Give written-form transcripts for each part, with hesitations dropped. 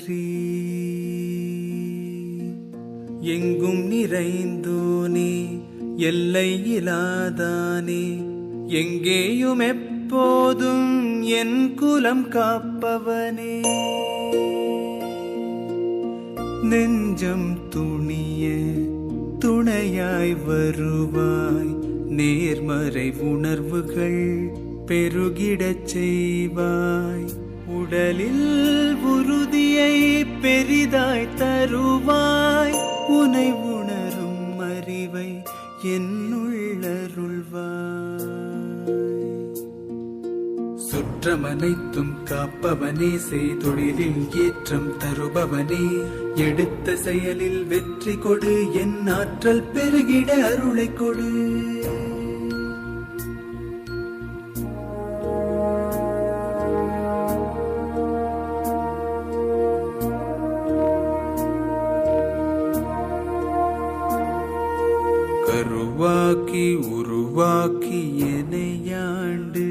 நன்றி. எங்கும் நிறைந்தோனே, எல்லை இலாதானே, எங்கேயும் எப்போதும் என் குலம் காப்பவனே. நெஞ்சம் துணிய துணையாய் வருவாய், நேர்மறை உணர்வுகள் பெருகிடச் செய்வாய். உடலில் உறுதியை பெரிதாய் தருவாய், உனை உணரும் அறிவை என்னுள்ளருள்வாய். சுற்றமனைத்தும் காப்பவனே, செய்தொழிலில் ஏற்றம் தருபவனே, எடுத்த செயலில் வெற்றி கொடு, என் ஆற்றல் பெருகிட அருளை கொடு. கருவாக்கி உருவாக்கி எனையாண்டு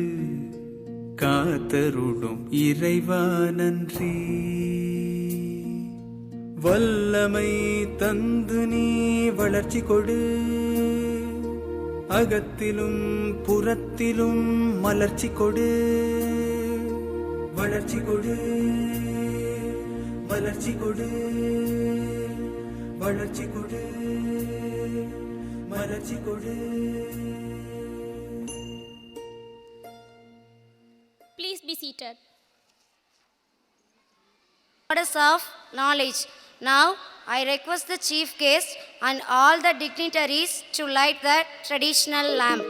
காத்தருடும் இறைவா நன்றி. வல்லமை தந்து நீ வளர்ச்சி கொடு, அகத்திலும் புறத்திலும் மலர்ச்சி கொடு. வளர்ச்சி கொடு, வளர்ச்சி கொடு, வளர்ச்சி கொடு, மலர்ச்சி கொடு. Please be seated. Goddess of knowledge. Now I request the chief guest and all the dignitaries to light the traditional lamp.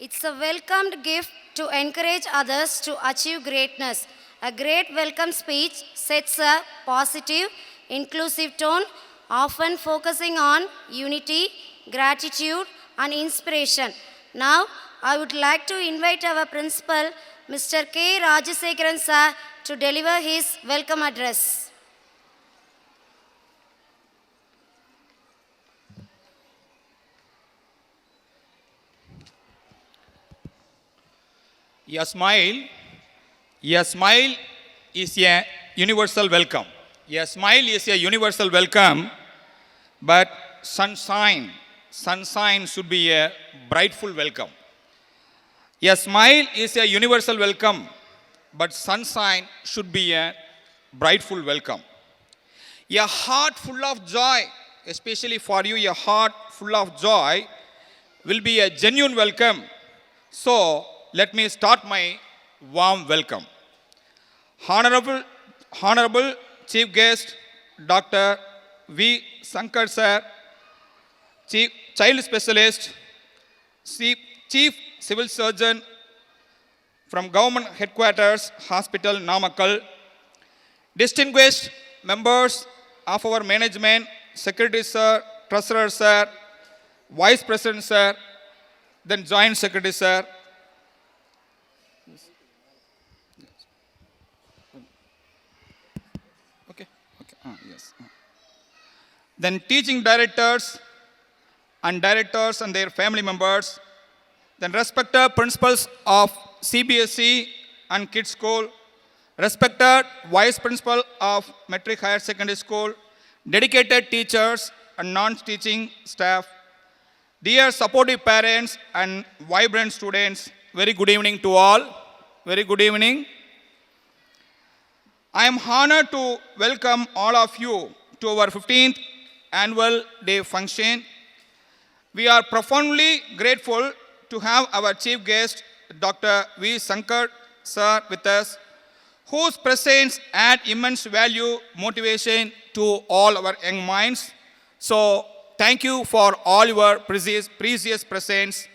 It's a welcomed gift to encourage others to achieve greatness. A great welcome speech sets a positive, inclusive tone, often focusing on unity, gratitude, and inspiration. Now, I would like to invite our principal, Mr. K. Rajasekharan sir, to deliver his welcome address. A smile is a universal welcome. A smile is a universal welcome, but sunshine should be a brightful welcome. A smile is a universal welcome, but sunshine should be a brightful welcome. A heart full of joy, especially for you, a heart full of joy will be a genuine welcome. So, let me start my warm welcome. Honorable Chief Guest, Dr. V. Sankar Sir, Child Specialist, Chief Civil Surgeon from Government Headquarters, Hospital, Namakkal, distinguished members of our management, Secretary Sir, Treasurer Sir, Vice President Sir, then Joint Secretary Sir, Yes. Then teaching directors and their family members, then respected principals of CBSE and Kids School, respected vice principal of Metric Higher Secondary School, dedicated teachers and non-teaching staff, dear supportive parents and vibrant students, very good evening to all. Very good evening. I am honored to welcome all of you to our 15th annual day function. We are profoundly grateful to have our chief guest, Dr. V. Sankar sir, with us, whose presence add immense value, motivation to all our young minds. So, thank you for all your precious presence.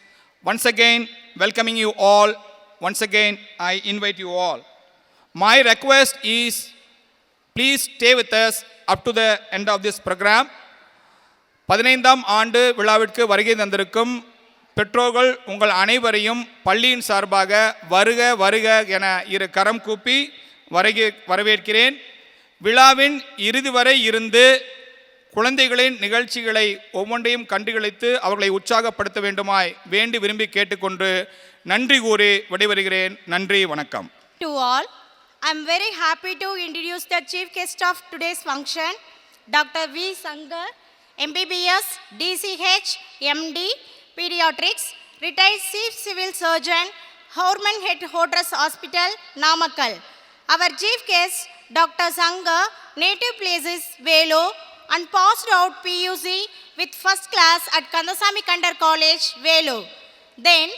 Once again, welcoming you all. Once again, I invite you all. My request is, please stay with us up to the end of this program. 15ஆம் ஆண்டு விழாவிற்கு வருகை தந்திருக்கும் பெற்றோர்கள் உங்கள் அனைவரையும் பள்ளியின் சார்பாக வருக வருக என இரு கரம் கூப்பி வரவேற்கிறேன். விழாவின் இறுதி வரை இருந்து குழந்தைகளின் நிகழ்ச்சிகளை ஒவ்வொன்றையும் கண்டுகளித்து அவர்களை உற்சாகப்படுத்த வேண்டுமாய் வேண்டி விரும்பி கேட்டுக்கொண்டு நன்றி கூறி விடைபெறுகிறேன். நன்றி, வணக்கம். To all, I am very happy to introduce the chief guest of today's function, Dr. V. Sankar, MBBS, DCH, MD, Pediatrics, retired Chief Civil Surgeon, Horman Head Hodras Hospital, Namakkal. Our chief guest, Dr. Sankar, native place is Velo and passed out PUC with first class at Kandasamy Kandar College, Velo. Then,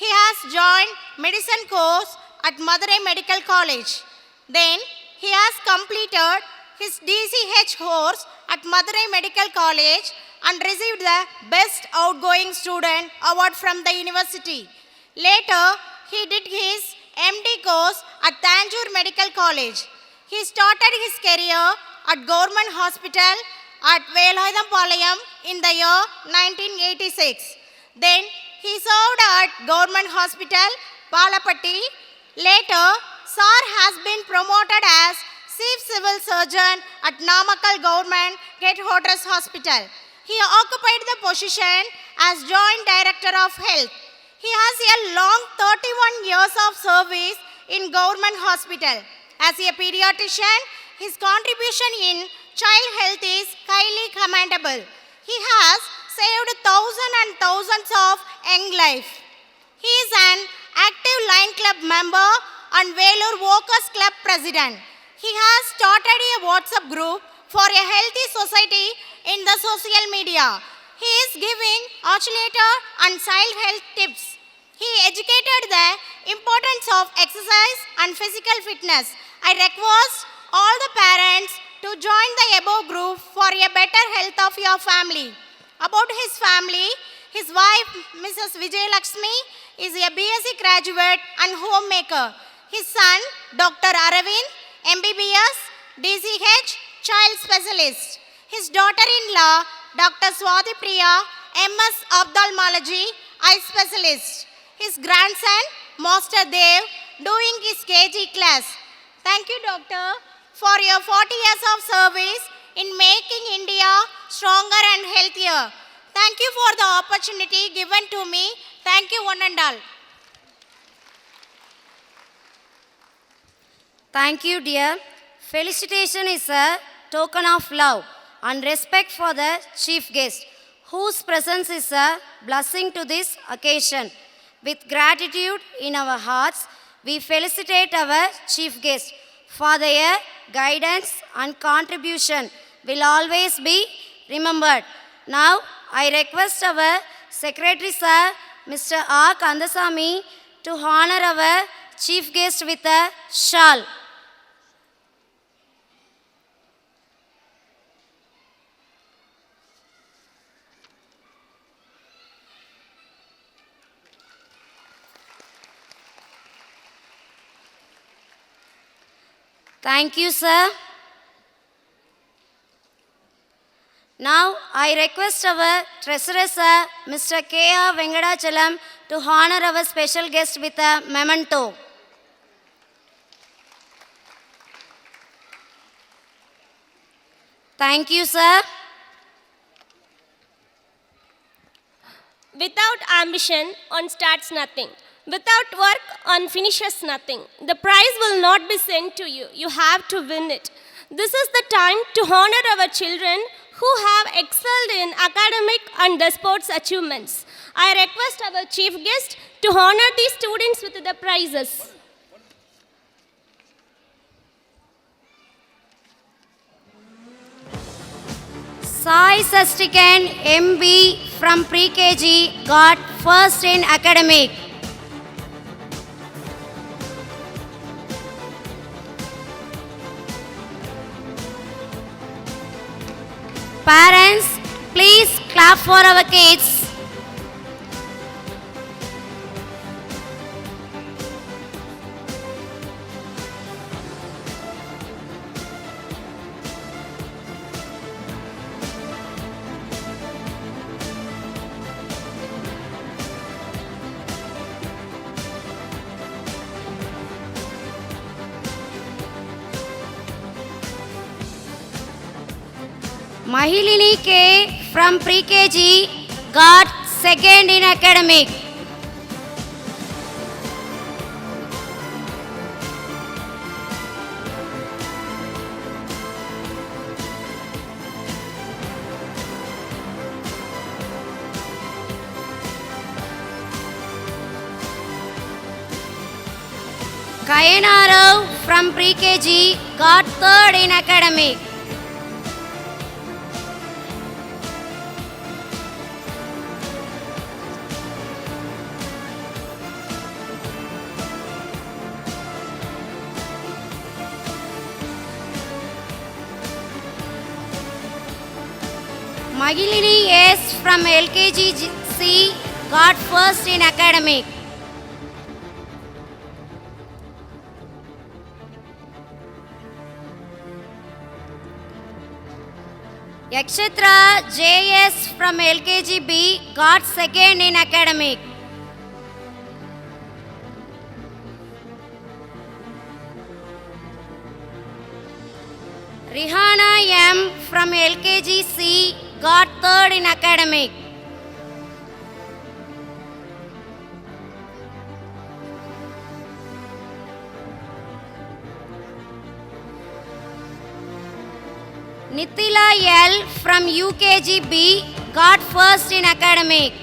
he has joined medicine course at Madurai Medical College. Then, he has completed his DCH course at Madurai Medical College and received the Best Outgoing Student Award from the university. Later, he did his MD course at Tanjore Medical College. He started his career at Government Hospital at Velhaidampalayam in the year 1986. Then, he served at Government Hospital, Palapatti. Later, Sir has been promoted as Chief Civil Surgeon at Namakkal Government Headquarters Hospital. He occupied the position as Joint Director of Health. He has a long 31 years of service in Government Hospital. As a pediatrician, his contribution in child health is highly commendable. He has saved thousands and thousands of young lives. He is an active Lion Club member and Vellore Walkers Club president. He has started a WhatsApp group for a healthy society in the social media. He is giving oscillator and child health tips. He educated the importance of exercise and physical fitness. I request all the parents to join the above group for a better health of your family. About his family, his wife, Mrs. Vijay Lakshmi, is a BSc graduate and homemaker. His son, Dr. Aravind, MBBS, DCH, child specialist. His daughter-in-law, Dr. Swati Priya, MS Ophthalmology, eye specialist. His grandson, Master Dev, doing his KG class. Thank you, Doctor, for your 40 years of service in making India stronger and healthier. Thank you for the opportunity given to me. Thank you, one and all. Thank you, dear. Felicitation is a token of love and respect for the chief guest, whose presence is a blessing to this occasion. With gratitude in our hearts, we felicitate our chief guest for their guidance and contribution will always be remembered. Now, I request our Secretary Sir, Mr. R. Kandasamy, to honor our chief guest with a shawl. Thank you, sir. Now, I request our Treasurer, Sir, Mr. K.R. Venkadachalam, to honor our special guest with a memento. Thank you, sir. Without ambition, one starts nothing. Without work, one finishes nothing. The prize will not be sent to you. You have to win it. This is the time to honor our children who have excelled in academic and the sports achievements. I request our chief guest to honor these students with the prizes. Sai Sastikan, MB from Pre-KG, got first in academic. Parents, please clap for our kids. Mahilini K from Pre-KG got second in academic. Kayanarav from Pre-KG got third in academic. Magilini S from LKG C got first in academic. Yakshatra JS from LKG B got second in academic. Rihana M from LKG C got third in academic. Nithila L from UKG B got first in academic.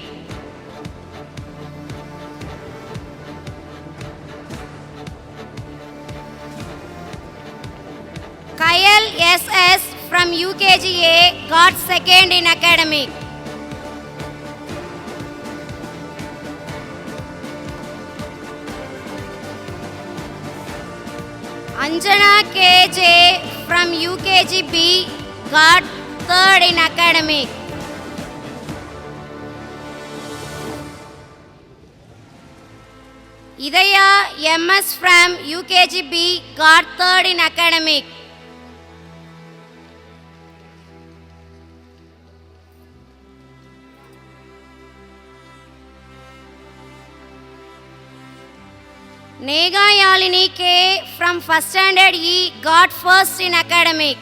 Kayal SS from UKG A got second in academic. Anjana KJ from UKG B got third in academic. Idaya MS from UKG B got third in academic. Nega Yalini K from first standard E got first in academic.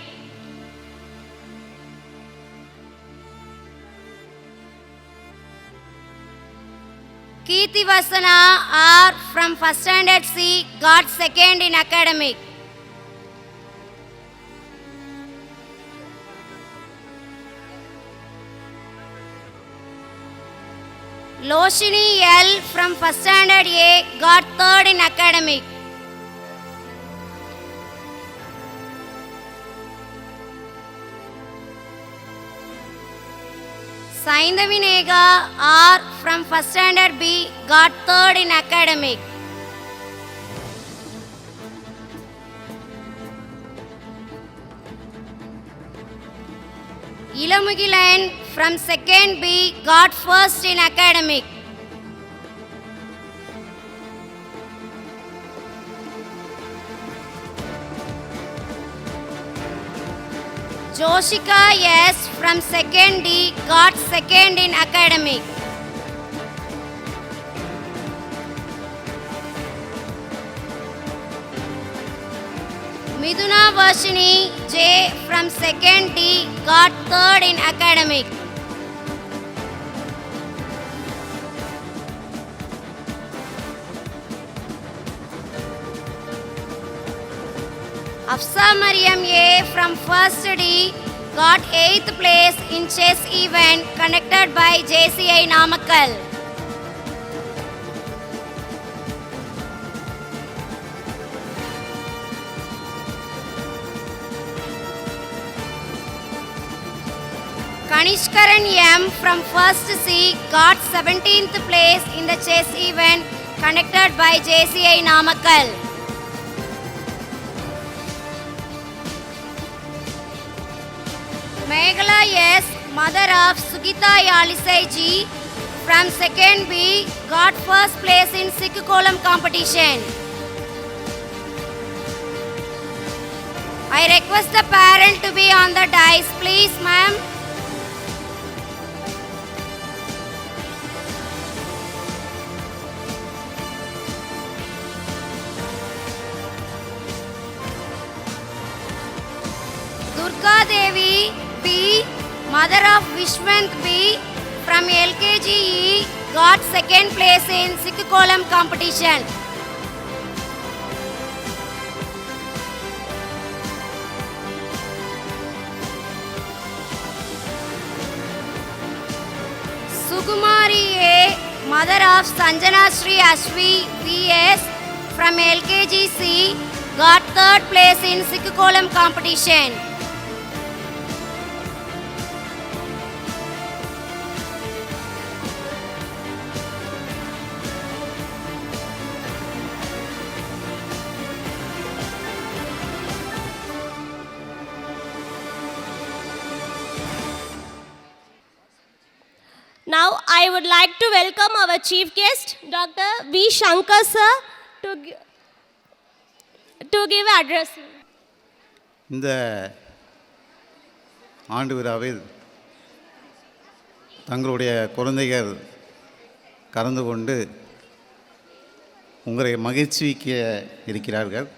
Kirti Vasana R from first standard C got second in academic. Loshini L from first standard A got third in academic. Saindavi Nega R from first standard B got third in academic. Ilamugilan from second B got first in academic. Joshika S from second D got second in academic. Miduna Varshini J from 2nd D got 3rd in academic. Afsa Mariam A from 1st D got 8th place in chess event conducted by JCI Namakkal. Kanishkaran M from 1st C got 17th place in the chess event conducted by JCI Namakkal. Meghala S, mother of Sugita Yalisai Ji from 2nd B got 1st place in Sikkolam competition. I request the parent to be on the dais, please, ma'am. Durga Devi B, mother of Vishwant B from LKGE got 2nd place in Sikkolam competition. Sukumari A, mother of Sanjana Sri Ashvi VS from LKGC got 3rd place in Sikkolam competition. Now I would like to welcome our chief guest, Dr. V. Shankar sir, to give address. இந்த ஆண்டு விழாவில் தங்களுடைய குழந்தைகள் கலந்து கொண்டு உங்களை மகிழ்ச்சிக்க இருக்கிறார்கள்.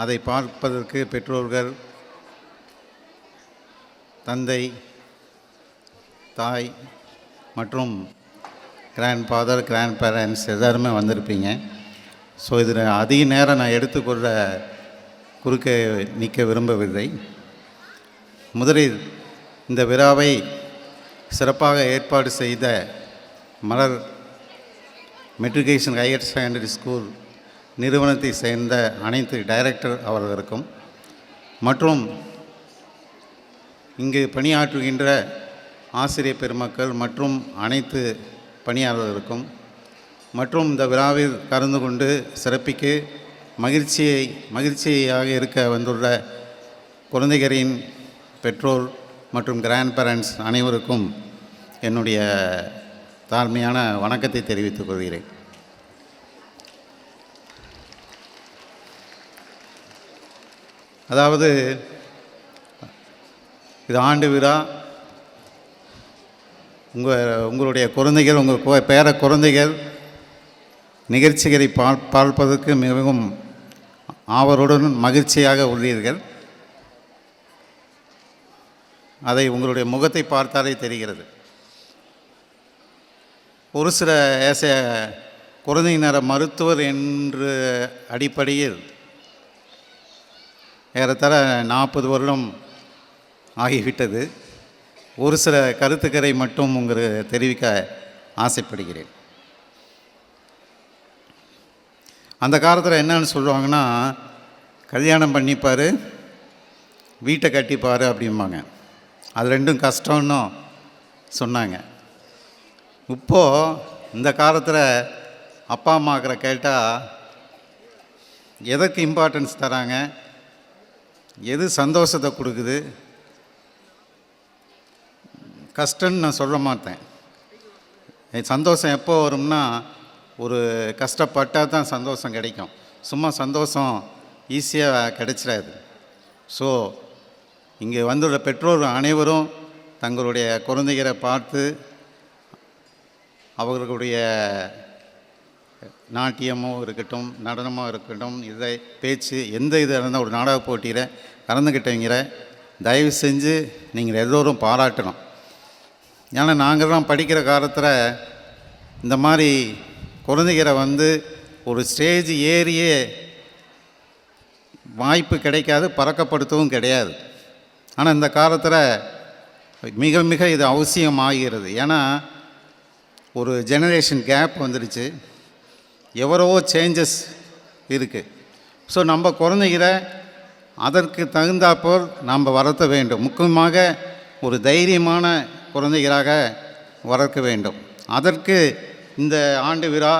அதை பார்ப்பதற்கு பெற்றோர்கள், தந்தை, தாய் மற்றும் கிராண்ட் ஃபாதர், கிராண்ட் பேரண்ட்ஸ் எல்லாருமே வந்திருப்பீங்க. ஸோ இதில் அதிக நேரம் நான் எடுத்துக்கொள்ள குறுக்க நிற்க விரும்பவில்லை. முதலில் இந்த விழாவை சிறப்பாக ஏற்பாடு செய்த மலர் மெட்ரிகுலேஷன் ஹையர் செகண்டரி ஸ்கூல் நிறுவனத்தை சேர்ந்த அனைத்து டைரக்டர் அவர்களுக்கும் மற்றும் இங்கு பணியாற்றுகின்ற ஆசிரியர் பெருமக்கள் மற்றும் அனைத்து பணியாளர்களுக்கும் மற்றும் இந்த விழாவில் கலந்து கொண்டு சிறப்பிக்க மகிழ்ச்சியாக இருக்க வந்துள்ள குழந்தைகளின் பெற்றோர் மற்றும் கிராண்ட் பேரண்ட்ஸ் அனைவருக்கும் என்னுடைய தாழ்மையான வணக்கத்தை தெரிவித்துக் கொள்கிறேன். அதாவது இது ஆண்டு விழா. உங்களுடைய குழந்தைகள், உங்கள் பேர குழந்தைகள் நிகழ்ச்சிகளை பார்ப்பதற்கு மிகவும் ஆவலுடன் மகிழ்ச்சியாக உள்ளீர்கள். அதை உங்களுடைய முகத்தை பார்த்தாலே தெரிகிறது. ஒரு சில குழந்தை நல மருத்துவர் என்ற அடிப்படையில் ஏறத்தாழ 40 வருடம் ஆகிவிட்டது. ஒரு சில கருத்துக்களை மட்டும் உங்களுக்கு தெரிவிக்க ஆசைப்படுகிறேன். அந்த காலத்தில் என்னன்னு சொல்லுவாங்கன்னா, கல்யாணம் பண்ணிப்பார், வீட்டை கட்டிப்பார் அப்படிம்பாங்க. அது ரெண்டும் கஷ்டம்னு சொன்னாங்க. இப்போது இந்த காலத்தில் அப்பா அம்மாக்களை கேட்டால் எதற்கு இம்பார்ட்டன்ஸ் தராங்க, எது சந்தோஷத்தை கொடுக்குது, கஷ்டம்னு நான் சொல்ல மாட்டேன். சந்தோஷம் எப்போ வரும்னா, ஒரு கஷ்டப்பட்டால் தான் சந்தோஷம் கிடைக்கும். சும்மா சந்தோஷம் ஈஸியாக கிடைச்சிடாது. ஸோ இங்கே வந்துள்ள பெற்றோர் அனைவரும் தங்களுடைய குழந்தைகளை பார்த்து அவர்களுடைய நாட்டியமோ இருக்கட்டும், நடனமோ இருக்கட்டும், இதை பேச்சு எந்த இது இருந்தால் ஒரு நாடக போட்டியில் கலந்துக்கிட்டவங்கிற தயவு செஞ்சு நீங்கள் எல்லோரும் பாராட்டணும். ஏன்னா நாங்கள்லாம் படிக்கிற காலத்தில் இந்த மாதிரி குழந்தைகளை வந்து ஒரு ஸ்டேஜ் ஏறியே வாய்ப்பு கிடைக்காது, பறக்கப்படுத்தவும் கிடையாது. ஆனால் இந்த காலத்தில் மிக மிக இது அவசியமாகிறது. ஏன்னா ஒரு ஜெனரேஷன் கேப் வந்துடுச்சு, எவ்வளவோ சேஞ்சஸ் இருக்குது. ஸோ நம்ம குழந்தைகளை அதற்கு தகுந்தாப்போல் நாம் வளர்த்த வேண்டும். முக்கியமாக ஒரு தைரியமான குழந்தைகளாக வளர்க்க வேண்டும். அதற்கு இந்த ஆண்டு விழா,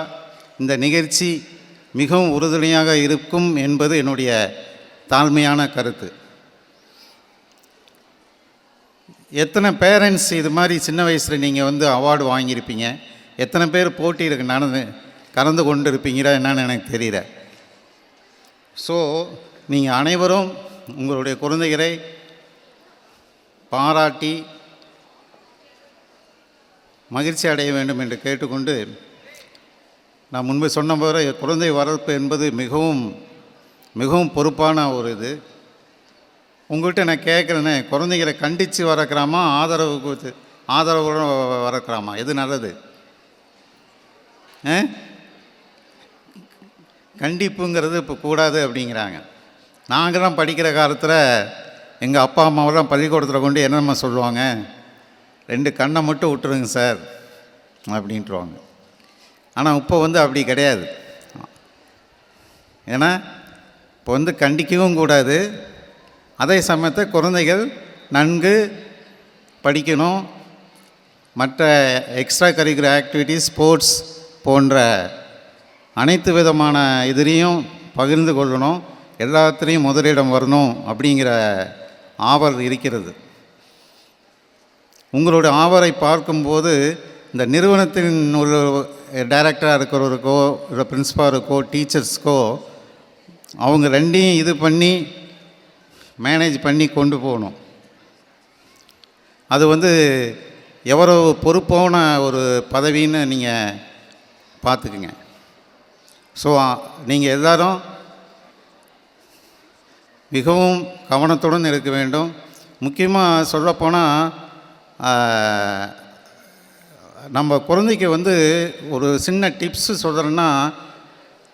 இந்த நிகழ்ச்சி மிகவும் உறுதுணையாக இருக்கும் என்பது என்னுடைய தாழ்மையான கருத்து. எத்தனை பேரண்ட்ஸ் இது மாதிரி சின்ன வயசில் நீங்கள் வந்து அவார்டு வாங்கியிருப்பீங்க? எத்தனை பேர் போட்டியில் கலந்து கொண்டு இருப்பீங்களா என்னன்னு எனக்கு தெரியல. ஸோ நீங்கள் அனைவரும் உங்களுடைய குழந்தைகளை பாராட்டி மகிழ்ச்சி அடைய வேண்டும் என்று கேட்டுக்கொண்டு, நான் முன்பு சொன்ன போது குழந்தை வளர்ப்பு என்பது மிகவும் மிகவும் பொறுப்பான ஒரு இது. உங்கள்கிட்ட நான் கேட்குறேனே, குழந்தைகளை கண்டித்து வளர்க்குறாமா, ஆதரவுடன் வளர்க்குறாமா, எது நல்லது? கண்டிப்புங்கிறது இப்போ கூடாது அப்படிங்கிறாங்க. நாங்கள்லாம் படிக்கிற காலத்தில் எங்கள் அப்பா அம்மாவெல்லாம் பள்ளிக்கூடத்தில் கொண்டு என்னம்மா சொல்லுவாங்க, 2 கண்ணை மட்டும் விட்டுருங்க சார் அப்படின்ட்டுருவாங்க. ஆனால் இப்போ வந்து அப்படி கிடையாது. ஏன்னா இப்போ வந்து கண்டிக்கவும் கூடாது, அதே சமயத்தை குழந்தைகள் நன்கு படிக்கணும், மற்ற எக்ஸ்ட்ரா கரிக்குலர் ஆக்டிவிட்டீஸ், ஸ்போர்ட்ஸ் போன்ற அனைத்து விதமான இதுலேயும் பகிர்ந்து கொள்ளணும், எல்லாத்துலேயும் முதலிடம் வரணும் அப்படிங்கிற ஆவல் இருக்கிறது. உங்களோட ஆவலை பார்க்கும்போது இந்த நிறுவனத்தின் ஒரு டைரக்டராக இருக்கிறவருக்கோ இல்லை பிரின்ஸ்பாலுக்கோ டீச்சர்ஸ்க்கோ அவங்க ரெண்டையும் இது பண்ணி மேனேஜ் பண்ணி கொண்டு போகணும். அது வந்து எவ்வளோ பொறுப்பான ஒரு பதவின்னு நீங்கள் பார்த்துக்குங்க. ஸோ நீங்கள் எல்லோரும் மிகவும் கவனத்துடன் இருக்க வேண்டும். முக்கியமாக சொல்லப்போனால் நம்ம குழந்தைக்கு வந்து ஒரு சின்ன டிப்ஸு சொல்கிறேன்னா,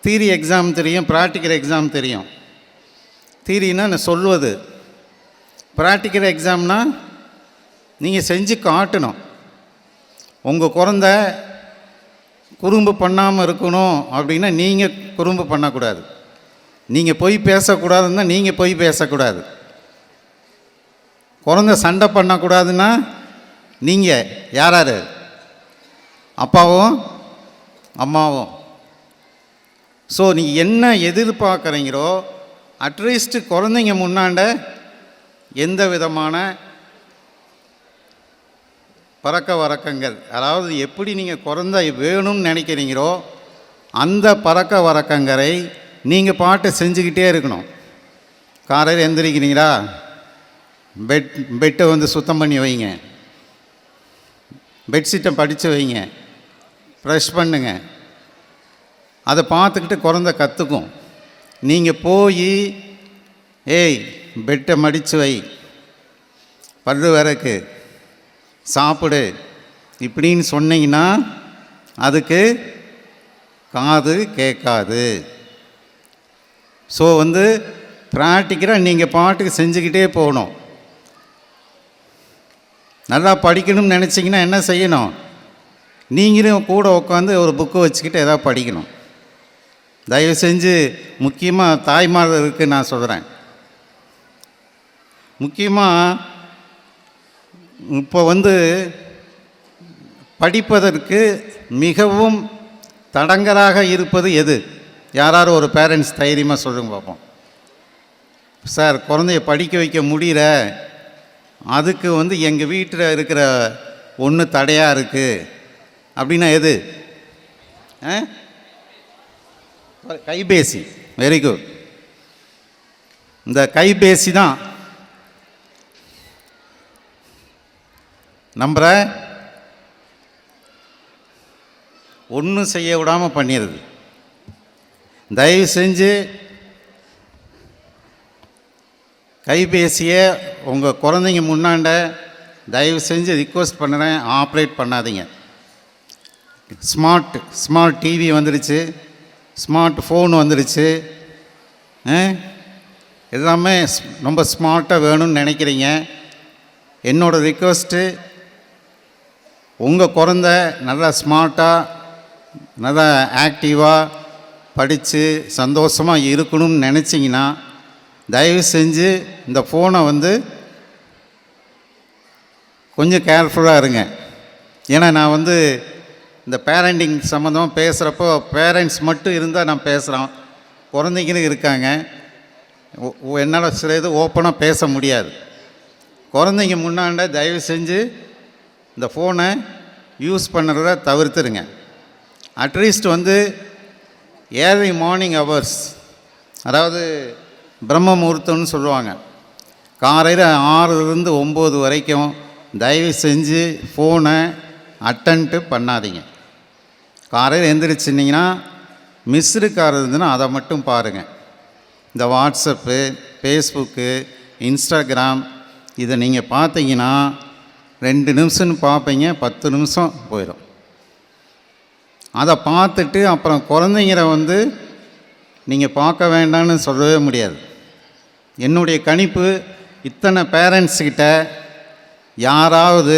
தியரி எக்ஸாம் தெரியும், ப்ராக்டிக்கல் எக்ஸாம் தெரியும். தியரின்னா நான் சொல்வது, ப்ராக்டிக்கல் எக்ஸாம்னா நீங்கள் செஞ்சு காட்டணும். உங்கள் குழந்த குறும்பு பண்ணாமல் இருக்கணும் அப்படின்னா நீங்கள் குறும்பு பண்ணக்கூடாது, நீங்கள் பொய் பேசக்கூடாதுன்னா நீங்கள் பொய் பேசக்கூடாது. குழந்த சண்டை பண்ணக்கூடாதுன்னா நீங்கள் யார்? அப்பாவும் அம்மாவும். ஸோ நீங்கள் என்ன எதிர்பார்க்குறீங்களோ அட்லீஸ்ட்டு குழந்தைங்க முன்னாண்ட எந்த விதமான பழக்க வழக்கங்கள், அதாவது எப்படி நீங்கள் குழந்தை வேணும்னு நினைக்கிறீங்களோ அந்த பழக்க வழக்கங்களை நீங்கள் பாட்டு செஞ்சுக்கிட்டே இருக்கணும். காலையில் எந்திரிக்கிறீங்களா, பெட்டை வந்து சுத்தம் பண்ணி வைங்க, பெட்ஷீட்டை படித்து வைங்க, ப்ரஷ் பண்ணுங்க. அதை பார்த்துக்கிட்டு குழந்த கற்றுக்கும். நீங்கள் போய் ஏய் பெட்டை மடித்து வை, பல்லு விளக்கு, சாப்பிடு இப்படின்னு சொன்னீங்கன்னா அதுக்கு காது கேட்காது. ஸோ வந்து ப்ராக்டிக்கலாக நீங்கள் பாட்டுக்கு செஞ்சுக்கிட்டே போகணும். நல்லா படிக்கணும்னு நினச்சிங்கன்னா என்ன செய்யணும், நீங்களும் கூட உட்காந்து ஒரு புக்கு வச்சுக்கிட்டு எதாவது படிக்கணும். தயவு செஞ்சு முக்கியமாக தாய்மார்களுக்கு நான் சொல்கிறேன், முக்கியமாக இப்போ வந்து படிப்பதற்கு மிகவும் தடங்கலாக இருப்பது எது? யாராரும் ஒரு பேரண்ட்ஸ் தைரியமாக சொல்லுங்க பார்ப்போம். சார் குழந்தைய படிக்க வைக்க முடியல, அதுக்கு வந்து எங்கள் வீட்டில் இருக்கிற ஒன்று தடையாக இருக்குது அப்படின்னா எது? கைபேசி. Very good. இந்த கைபேசி தான் நம்மளை ஒன்றும் செய்ய விடாமல் பண்ணிடுது. தயவு செஞ்சு கைபேசியை உங்கள் குழந்தைங்க முன்னாண்ட தயவு செஞ்சு ரிக்வெஸ்ட் பண்ணுறேன், ஆப்ரேட் பண்ணாதீங்க. ஸ்மார்ட் டிவி வந்துடுச்சு, ஸ்மார்ட் ஃபோன் வந்துடுச்சு, எல்லாமே ரொம்ப ஸ்மார்ட்டாக வேணும்னு நினைக்கிறீங்க. என்னோடய ரிக்வெஸ்ட்டு, உங்கள் குழந்த நல்லா ஸ்மார்ட்டாக நல்லா ஆக்டிவாக படித்து சந்தோஷமாக இருக்கணும்னு நினச்சிங்கன்னா தயவு செஞ்சு இந்த ஃபோனை கொஞ்சம் கேர்ஃபுல்லாக இருங்க. ஏன்னா நான் இந்த பேரண்டிங் சம்மந்தமாக பேசுகிறப்போ பேரண்ட்ஸ் மட்டும் இருந்தால் நான் பேசுகிறோம், குழந்தைங்களும் இருக்காங்க, என்னால் சில இது ஓப்பனாக பேச முடியாது. குழந்தைங்க முன்னாண்ட தயவு செஞ்சு இந்த ஃபோனை யூஸ் பண்ணுறத தவிர்த்துருங்க. அட்லீஸ்ட் ஏர்லி மார்னிங் ஹவர்ஸ், அதாவது பிரம்ம முகூர்த்தம்னு சொல்லுவாங்க, காலையில் 6லேருந்து 9 வரைக்கும் தயவு செஞ்சு ஃபோனை அட்டன்ட்டு பண்ணாதீங்க. காலையில் எழுந்திரிச்சிட்டிங்கன்னா மிஸ்டு கால் இருந்ததுன்னா அதை மட்டும் பாருங்கள். இந்த வாட்ஸ்அப்பு, ஃபேஸ்புக்கு, இன்ஸ்டாகிராம் இதை நீங்கள் பார்த்தீங்கன்னா 2 நிமிஷம்னு பார்ப்பீங்க, 10 நிமிஷம் போயிடும். அதை பார்த்துட்டு அப்புறம் குழந்தைங்கள நீங்கள் பார்க்க வேண்டாம்னு சொல்லவே முடியாது. என்னுடைய கணிப்பு, இத்தனை பேரண்ட்ஸ்கிட்ட யாராவது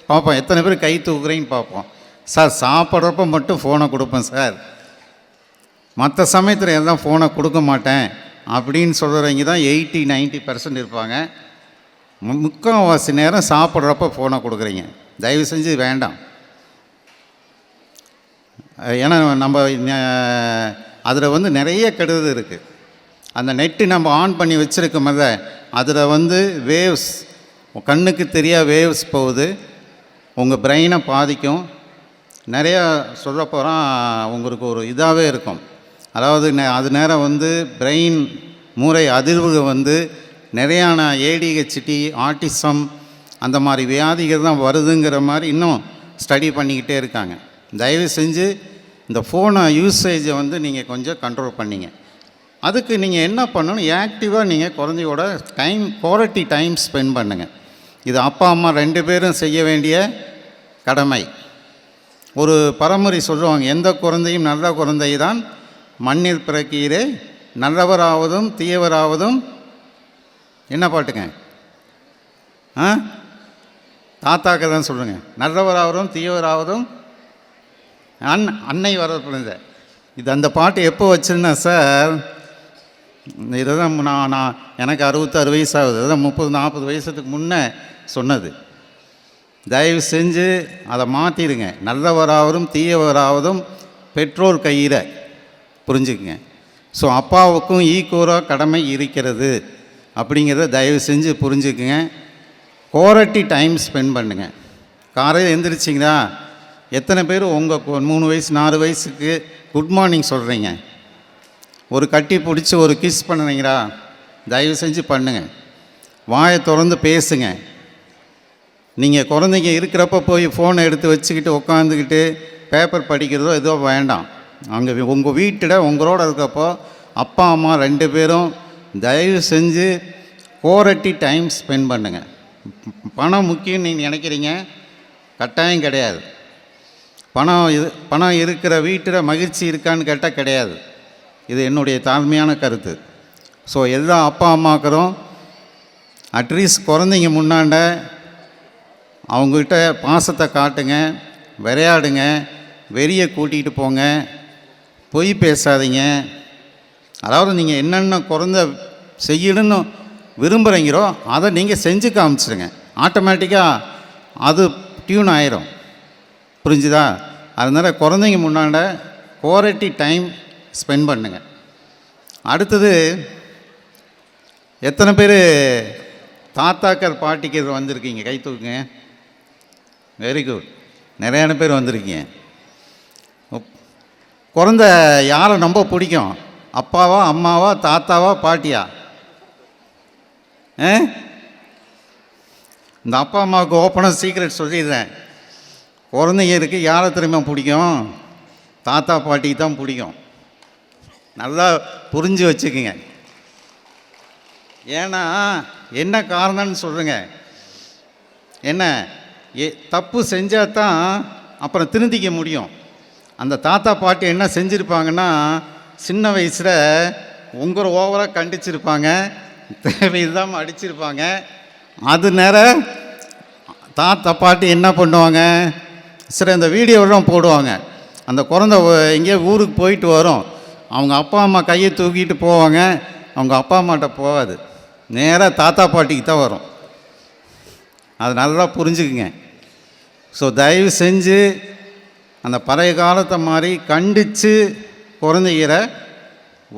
பார்ப்போம், எத்தனை பேர் கை தூக்குறீங்கன்னு பார்ப்போம். சார் சாப்பிட்றப்ப மட்டும் ஃபோனை கொடுப்பேன் சார், மற்ற சமயத்தில் எல்லாம் ஃபோனை கொடுக்க மாட்டேன் அப்படின்னு சொல்கிறவங்க தான் 80-90% இருப்பாங்க. முக்கால்வாசி நேரம் சாப்பிட்றப்ப ஃபோனை கொடுக்குறீங்க. தயவு செஞ்சு வேண்டாம். ஏன்னா நம்ம அதில் நிறைய கெடுதல் இருக்குது. அந்த நெட்டு நம்ம ஆன் பண்ணி வச்சுருக்கோம்ல, அதில் வேவ்ஸ், கண்ணுக்கு தெரியாத வேவ்ஸ் போகுது, உங்கள் பிரெயினை பாதிக்கும். நிறையா சொல்ல போகிறோம், உங்களுக்கு ஒரு இதாகவே இருக்கும். அதாவது அது நேரம் பிரெயின் மூளை அதிர்வு நிறையான ஏடிஹெச்டி, ஆட்டிசம் அந்த மாதிரி வியாதிகள் தான் வருதுங்கிற மாதிரி இன்னும் ஸ்டடி பண்ணிக்கிட்டே இருக்காங்க. தயவு செஞ்சு இந்த ஃபோனை யூசேஜை நீங்கள் கொஞ்சம் கண்ட்ரோல் பண்ணிங்க. அதுக்கு நீங்கள் என்ன பண்ணணும், ஆக்டிவாக நீங்கள் குழந்தையோட குவாலிட்டி டைம் ஸ்பெண்ட் பண்ணுங்கள். இது அப்பா அம்மா 2 பேரும் செய்ய வேண்டிய கடமை. ஒரு பரமுறை சொல்லுவாங்க, எந்த குழந்தையும் நல்ல குழந்தை தான் மண்ணில் பிறக்கீரே, நல்லவராவதும் தீயவராவதும் என்ன பாட்டுங்க, தாத்தாக்க தான் சொல்லுங்கள், நல்லவராவதும் தீயவராவதும் அன்னை வர குழந்தை. இது அந்த பாட்டு எப்போ வச்சுருந்தா சார், இதை தான் நான் எனக்கு 66 வயசு ஆகுது, அதுதான் 30-40 வயசுக்கு முன்னே சொன்னது. தயவு செஞ்சு அதை மாற்றிடுங்க. நல்லவராவதும் தீயவராவதும் பெற்றோர் கையில், புரிஞ்சுக்குங்க. ஸோ அப்பாவுக்கும் ஈக்குவலாக கடமை இருக்கிறது அப்படிங்கிறத தயவு செஞ்சு புரிஞ்சுக்குங்க. குவாலிட்டி டைம் ஸ்பெண்ட் பண்ணுங்கள். காலையில் எழுந்திரிச்சிங்களா, எத்தனை பேர் உங்கள் 3 வயசு 4 வயசுக்கு குட் மார்னிங் சொல்கிறீங்க? ஒரு கட்டி பிடிச்சி ஒரு கிஸ் பண்ணுறீங்களா? தயவு செஞ்சு பண்ணுங்கள். வாயை திறந்து பேசுங்க. நீங்கள் குழந்தைங்க இருக்கிறப்ப போய் ஃபோனை எடுத்து வச்சுக்கிட்டு உட்காந்துக்கிட்டு பேப்பர் படிக்கிறதோ ஏதோ வேண்டாம். அங்கே உங்கள் வீட்டில் உங்களோட இருக்கப்போ அப்பா அம்மா 2 பேரும் தயவு செஞ்சு குவாலிட்டி டைம் ஸ்பெண்ட் பண்ணுங்கள். பணம் முக்கியம்னு நீங்கள் நினைக்கிறீங்க, கட்டாயம் கிடையாது. பணம் இருக்கிற வீட்டில் மகிழ்ச்சி இருக்கான்னு கேட்டால் கிடையாது. இது என்னுடைய தாழ்மையான கருத்து. ஸோ எல்லா அப்பா அம்மாக்களும் அட்லீஸ்ட் குழந்தைங்க முன்னாண்ட அவங்ககிட்ட பாசத்தை காட்டுங்க, விளையாடுங்க, வெளியே கூட்டிகிட்டு போங்க, பொய் பேசாதீங்க. அதாவது நீங்கள் என்னென்ன குழந்த செய்யணும்னு விரும்புகிறீங்களோ அதை நீங்கள் செஞ்சு காமிச்சிடுங்க. ஆட்டோமேட்டிக்காக அது டியூன் ஆயிரும். புரிஞ்சுதா? அதனால் குழந்தைங்க முன்னாண்ட குவாலிட்டி டைம் ஸ்பெண்ட் பண்ணுங்க. அடுத்தது, எத்தனை பேர் தாத்தாக்கள் பாட்டிக்கு வந்திருக்கீங்க? கை தூக்குங்க. வெரி குட், நிறையான பேர் வந்திருக்கீங்க. குழந்த யாரை ரொம்ப பிடிக்கும்? அப்பாவா, அம்மாவா, தாத்தாவா, பாட்டியா? இந்த அப்பா அம்மாவுக்கு ஓப்பனாக சீக்ரெட் சொல்லிடுறேன். குழந்தைங்க யாரை திரும்ப பிடிக்கும்? தாத்தா பாட்டிக்கு தான் பிடிக்கும். நல்லா புரிஞ்சு வச்சுக்குங்க. ஏன்னா என்ன காரணம்னு சொல்லுங்க. என்ன தப்பு செஞ்சால் தான் அப்புறம் திருந்திக்க முடியும். அந்த தாத்தா பாட்டி என்ன செஞ்சுருப்பாங்கன்னா, சின்ன வயசில் உங்களை ஓவராக கண்டிச்சிருப்பாங்க, தேவையில்லாமல் அடிச்சிருப்பாங்க. அது நேரம் தாத்தா பாட்டி என்ன பண்ணுவாங்க, சரி இந்த வீடியோலாம் போடுவாங்க. அந்த குழந்தை எங்கேயோ ஊருக்கு போயிட்டு வரும், அவங்க அப்பா அம்மா கையை தூக்கிட்டு போவாங்க, அவங்க அப்பா அம்மாட்ட போகாது, நேராக தாத்தா பாட்டிக்கு தான் வரும். அது நல்லா புரிஞ்சுக்குங்க. ஸோ தயவு செஞ்சு அந்த பழைய காலத்தை மாதிரி கண்டித்து குழந்தைகளை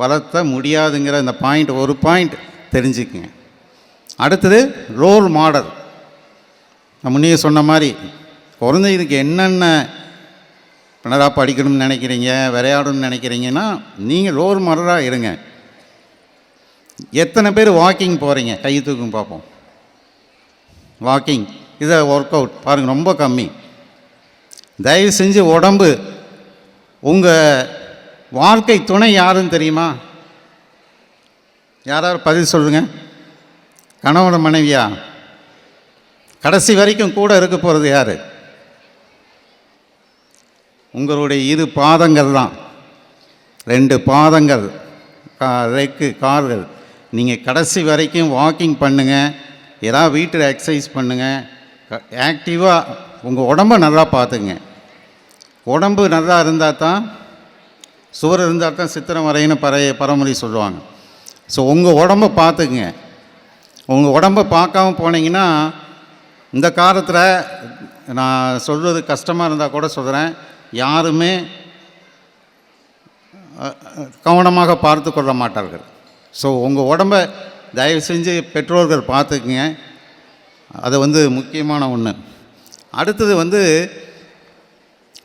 வளர்த்த முடியாதுங்கிற இந்த பாயிண்ட், ஒரு பாயிண்ட் தெரிஞ்சுக்குங்க. அடுத்தது ரோல் மாடல். நான் முன்னே சொன்ன மாதிரி குழந்தைகளுக்கு என்னென்ன நல்லா படிக்கணும்னு நினைக்கிறீங்க, விளையாடணும்னு நினைக்கிறீங்கன்னா நீங்கள் ரோல் மாடலாக இருங்க. எத்தனை பேர் வாக்கிங் போகிறீங்க? கை தூக்கும் பார்ப்போம். வாக்கிங் இதை ஒர்க் அவுட் பாருங்கள், ரொம்ப கம்மி. தயவு செஞ்சு உடம்பு, உங்கள் வாழ்க்கை துணை யாருன்னு தெரியுமா? யாராவது பதில் சொல்லுங்கள். கணவன் மனைவியா? கடைசி வரைக்கும் கூட இருக்க போகிறது யார்? உங்களுடைய இரு பாதங்கள் தான். 2 பாதங்கள், ரெக்கு, கால்கள். நீங்கள் கடைசி வரைக்கும் வாக்கிங் பண்ணுங்கள், ஏதாவது வீட்டில் எக்ஸசைஸ் பண்ணுங்கள், ஆக்டிவாக உங்கள் உடம்பை நல்லா பார்த்துங்க. உடம்பு நல்லா இருந்தால் தான், சுவர் இருந்தால் தான் சித்திரம் வரையின்னு பரமுறை சொல்லுவாங்க. ஸோ உங்கள் உடம்பை பார்த்துக்குங்க. உங்கள் உடம்பை பார்க்காம போனீங்கன்னா, இந்த காலத்தில் நான் சொல்கிறது கஷ்டமாக இருந்தால் கூட சொல்கிறேன், யாருமே கவனமாக பார்த்து கொள்ள மாட்டார்கள். ஸோ உங்கள் உடம்பை தயவு செஞ்சு பெற்றோர்கள் பார்த்துக்குங்க. அது முக்கியமான ஒன்று. அடுத்தது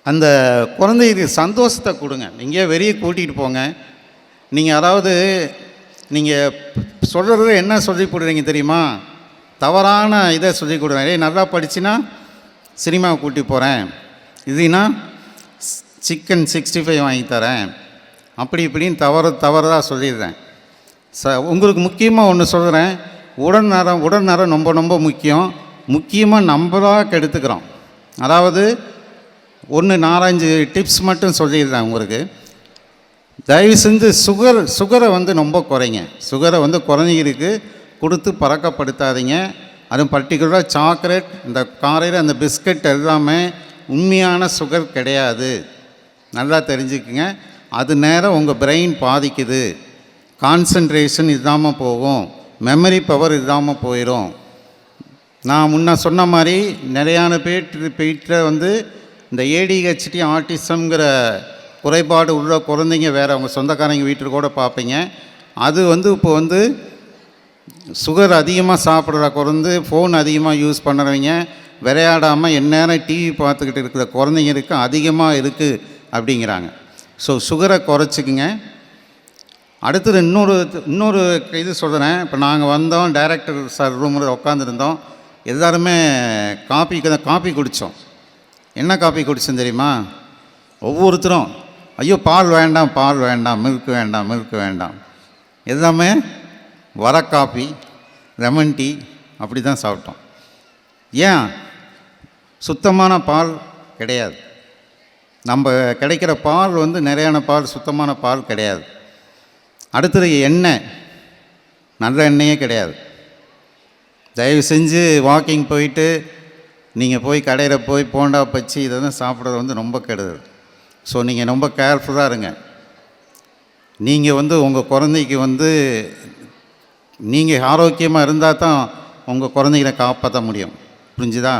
அந்த குழந்தைக்கு சந்தோஷத்தை கொடுங்க. நீங்கள் வெளியே கூட்டிகிட்டு போங்க. நீங்கள் அதாவது நீங்கள் சொல்கிறது என்ன சொல்லி கொடுறீங்க தெரியுமா? தவறான இதை சொல்லி கொடுறேன். நல்லா படிச்சுன்னா சினிமாவை கூட்டி போகிறேன், இதுனா சிக்கன் 65 வாங்கி தரேன், அப்படி இப்படின்னு தவறாக சொல்லிடுறேன். உங்களுக்கு முக்கியமாக ஒன்று சொல்கிறேன், உடல்நலம் ரொம்ப ரொம்ப முக்கியமாக நம்மளாக கெடுத்துக்கிறோம். அதாவது 4-5 டிப்ஸ் மட்டும் சொல்லிடுறேன் உங்களுக்கு. தயவு செஞ்சு சுகரை ரொம்ப குறைங்க. சுகரை குழந்தைங்களுக்கு கொடுத்து பழக்கப்படுத்தாதீங்க. அதுவும் பர்டிகுலராக சாக்லேட், இந்த காலையில் அந்த பிஸ்கட் எல்லாமே உண்மையான சுகர் கிடையாது. நல்லா தெரிஞ்சுக்குங்க. அது நேரம் உங்கள் பிரெயின் பாதிக்குது, கான்சன்ட்ரேஷன் இல்லாமல் போகும், மெமரி பவர் இல்லாமல் போயிடும். நான் முன்ன சொன்ன மாதிரி நிறையான பேர்கிட்ட இந்த ADHD ஆட்டிசம்ங்கிற குறைபாடு உள்ள குழந்தைங்க வேறு அவங்க சொந்தக்காரங்க வீட்டில் கூட பார்ப்பீங்க. அது இப்போ சுகர் அதிகமாக சாப்பிட்ற குழந்தை, ஃபோன் அதிகமாக யூஸ் பண்ணுறவங்க, விளையாடாமல் எந்நேரம் டிவி பார்த்துக்கிட்டு இருக்கிற குழந்தைங்களுக்கு அதிகமாக இருக்குது அப்படிங்கிறாங்க. ஸோ சுகரை குறைச்சிக்குங்க. அடுத்தது இன்னொரு இது சொல்கிறேன். இப்போ நாங்கள் வந்தோம், டைரக்டர் சார் ரூமில் உட்காந்துருந்தோம், எல்லாருமே காப்பி குடித்தோம். என்ன காப்பி குடித்தோம் தெரியுமா? ஒவ்வொருத்தரும் ஐயோ பால் வேண்டாம், மில்க் வேண்டாம், எல்லாமே வர காப்பி, லெமன் டீ அப்படி தான் சாப்பிட்டோம். ஏன்? சுத்தமான பால் கிடையாது. நம்ம கிடைக்கிற பால் நிறையான பால், சுத்தமான பால் கிடையாது. அடுத்தது எண்ணெய், நல்ல எண்ணெயே கிடையாது. தயவு செஞ்சு வாக்கிங் போயிட்டு நீங்கள் போய் கடையில் போய் போண்டா பச்சி இதெல்லாம் சாப்பிட்றது ரொம்ப கெடுதல். ஸோ நீங்கள் ரொம்ப கேர்ஃபுல்லாக இருங்க. நீங்கள் உங்கள் குழந்தைக்கு நீங்கள் ஆரோக்கியமாக இருந்தால் தான் உங்கள் குழந்தைகளை காப்பாற்ற முடியும். புரிஞ்சுதா?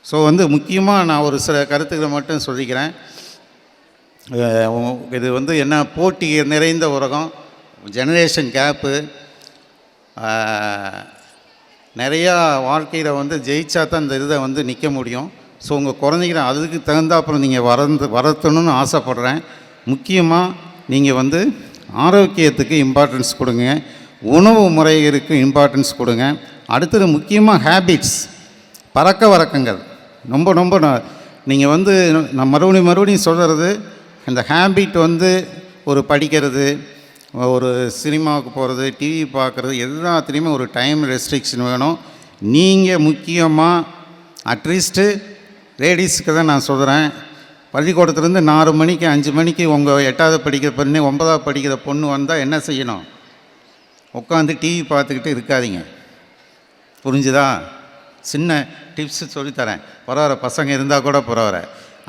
ஸோ முக்கியமாக நான் ஒரு சில கருத்துக்களை மட்டும் சொல்லிக்கிறேன். இது என்ன, போட்டி நிறைந்த உலகம், ஜெனரேஷன் கேப்பு, நிறையா வாழ்க்கையில் ஜெயிச்சா தான் இந்த இதை நிற்க முடியும். ஸோ உங்கள் குழந்தைகளை அதுக்கு தகுந்தாப்புறம் நீங்கள் வளர்த்தணும்னு ஆசைப்பட்றேன். முக்கியமாக நீங்கள் ஆரோக்கியத்துக்கு இம்பார்ட்டன்ஸ் கொடுங்க, உணவு முறைகளுக்கு இம்பார்ட்டன்ஸ் கொடுங்க. அடுத்தது முக்கியமாக ஹேபிட்ஸ், பழக்க வழக்கங்கள் ரொம்ப நீங்கள் நான் மறுபடியும் சொல்கிறது, இந்த ஹேபிட் ஒரு படிக்கிறது, ஒரு சினிமாவுக்கு போகிறது, டிவி பார்க்குறது எல்லாத்துலேயுமே ஒரு டைம் ரெஸ்ட்ரிக்ஷன் வேணும். நீங்கள் முக்கியமாக அட்லீஸ்ட்டு லேடிஸுக்கு தான் நான் சொல்கிறேன், பள்ளிக்கூடத்துலேருந்து 4 மணிக்கு 5 மணிக்கு உங்கள் 8வது படிக்கிற பொண்ணு 9வது படிக்கிற பொண்ணு வந்தால் என்ன செய்யணும்? உட்காந்து டிவி பார்த்துக்கிட்டு இருக்காதீங்க. புரிஞ்சுதா? சின்ன டிப்ஸு சொல்லித்தரேன். பரவாயில்ல, பசங்க இருந்தால் கூட பரவாயில்ல.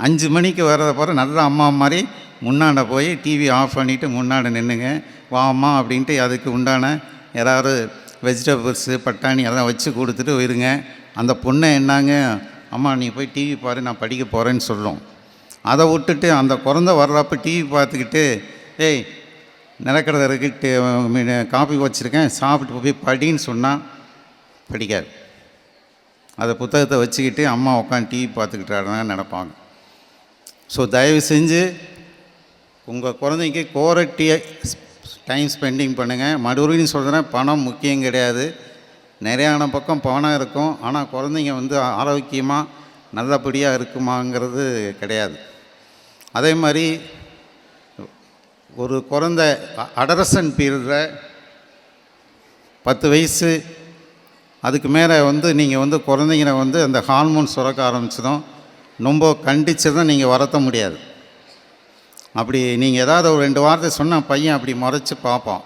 5 மணிக்கு வர்றத போகிற நல்ல அம்மா மாதிரி முன்னாடி போய் டிவி ஆஃப் பண்ணிவிட்டு முன்னாடி நின்றுங்க. வாம்மா அப்படின்ட்டு அதுக்கு உண்டான யாராவது வெஜிடபிள்ஸு பட்டாணி அதெல்லாம் வச்சு கொடுத்துட்டு போயிருங்க. அந்த பொண்ணை என்னாங்க, அம்மா நீ போய் டிவி பாரு, நான் படிக்க போகிறேன்னு சொல்லும். அதை விட்டுட்டு அந்த குழந்தை வர்றப்ப டிவி பார்த்துக்கிட்டு, ஏய் நிலக்கடை இருக்கு, காப்பி வச்சுருக்கேன், சாப்பிட்டு போய் படின்னு சொன்னால் படிக்காது. அதை புத்தகத்தை வச்சுக்கிட்டு அம்மா உட்காந்து டிவி பார்த்துக்கிட்டாருன்னு நினைப்பாங்க. ஸோ தயவு செஞ்சு உங்கள் குழந்தைக்கு குவாலிட்டியை டைம் ஸ்பெண்டிங் பண்ணுங்கள். மறுபடியும் சொல்கிறேன், பணம் முக்கியம் கிடையாது. நிறையான பக்கம் பணம் இருக்கும், ஆனால் குழந்தைங்க வந்து ஆரோக்கியமாக நல்லபடியாக இருக்குமாங்கிறது கிடையாது. அதே மாதிரி ஒரு குழந்தை அடரசன் பீரியடில் 10 வயசு அதுக்கு மேலே வந்து நீங்கள் வந்து குழந்தைங்கள வந்து அந்த ஹார்மோன் சுரக்க ஆரம்பிச்சதும் ரொம்ப கண்டித்து தான் நீங்கள் வளர்த்த முடியாது. அப்படி நீங்கள் ஏதாவது ஒரு 2 வார்த்தை சொன்னால் பையன் அப்படி முறைச்சி பார்ப்பான்.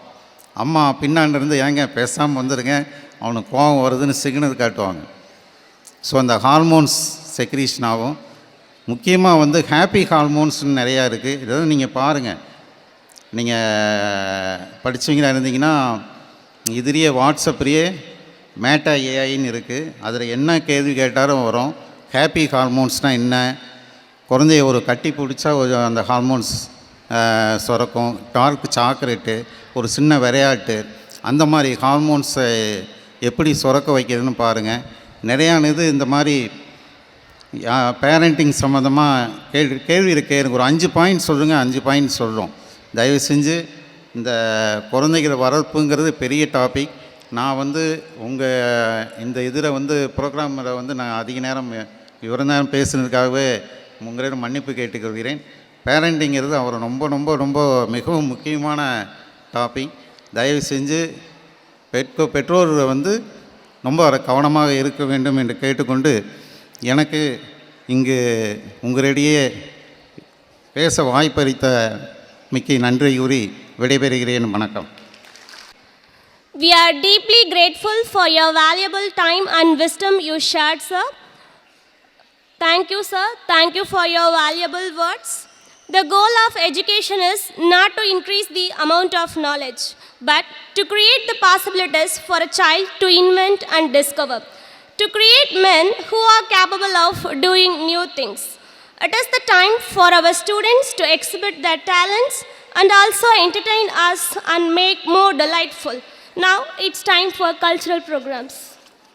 அம்மா பின்னாண்டிருந்து ஏங்க பேசாமல் வந்துடுங்க, அவனுக்கு கோபம் வருதுன்னு சிக்னல் காட்டுவாங்க. ஸோ அந்த ஹார்மோன்ஸ் செக்ரீஷன் ஆகும். முக்கியமாக வந்து ஹாப்பி ஹார்மோன்ஸ்னு நிறையா இருக்குது. இதெல்லாம் நீங்கள் பாருங்கள். நீங்கள் படித்தவங்களா இருந்தீங்கன்னா இதுலேயே வாட்ஸ்அப்லேயே மேட்டா ஏஐன்னு இருக்குது. அதில் என்ன கேள்வி கேட்டாலும் வரும். ஹாப்பி ஹார்மோன்ஸ்னால் என்ன, குழந்தைய ஒரு கட்டி பிடிச்சா ஒரு அந்த ஹார்மோன்ஸ் சுரக்கும், டார்க் சாக்லேட்டு, ஒரு சின்ன விளையாட்டு, அந்த மாதிரி ஹார்மோன்ஸை எப்படி சுரக்க வைக்கிறதுன்னு பாருங்கள். நிறையானது இந்த மாதிரி பேரண்டிங் சம்மந்தமாக கேள்வி கேளுங்க. ஒரு 5 பாயிண்ட் சொல்லுங்கள், 5 பாயிண்ட் சொல்கிறோம். தயவு செஞ்சு இந்த குழந்தைகளை வளர்ப்புங்கிறது பெரிய டாபிக். நான் வந்து உங்கள் இந்த இதில் வந்து ப்ரோக்ராமில் வந்து நான் அதிக நேரம் நேரம் பேசுனதுக்காகவே உங்களிடம் மன்னிப்பு கேட்டுக்கொள்கிறேன். பேரண்டிங்கிறது அவர் ரொம்ப ரொம்ப ரொம்ப மிகவும் முக்கியமான டாபிக். தயவு செஞ்சு பெற்றோர் வந்து ரொம்ப கவனமாக இருக்க வேண்டும் என்று கேட்டுக்கொண்டு, எனக்கு இங்கு உங்களிடையே பேச வாய்ப்பளித்த மிக்க நன்றி கூறி விடைபெறுகிறேன். வணக்கம். We are deeply grateful for your valuable time and wisdom you shared, sir. Thank you, sir. Thank you for your valuable words. The goal of education is not to increase the amount of knowledge, but to create the possibilities for a child to invent and discover, to create men who are capable of doing new things. It is the time for our students to exhibit their talents and also entertain us and make more delightful. Now it's time for cultural programs.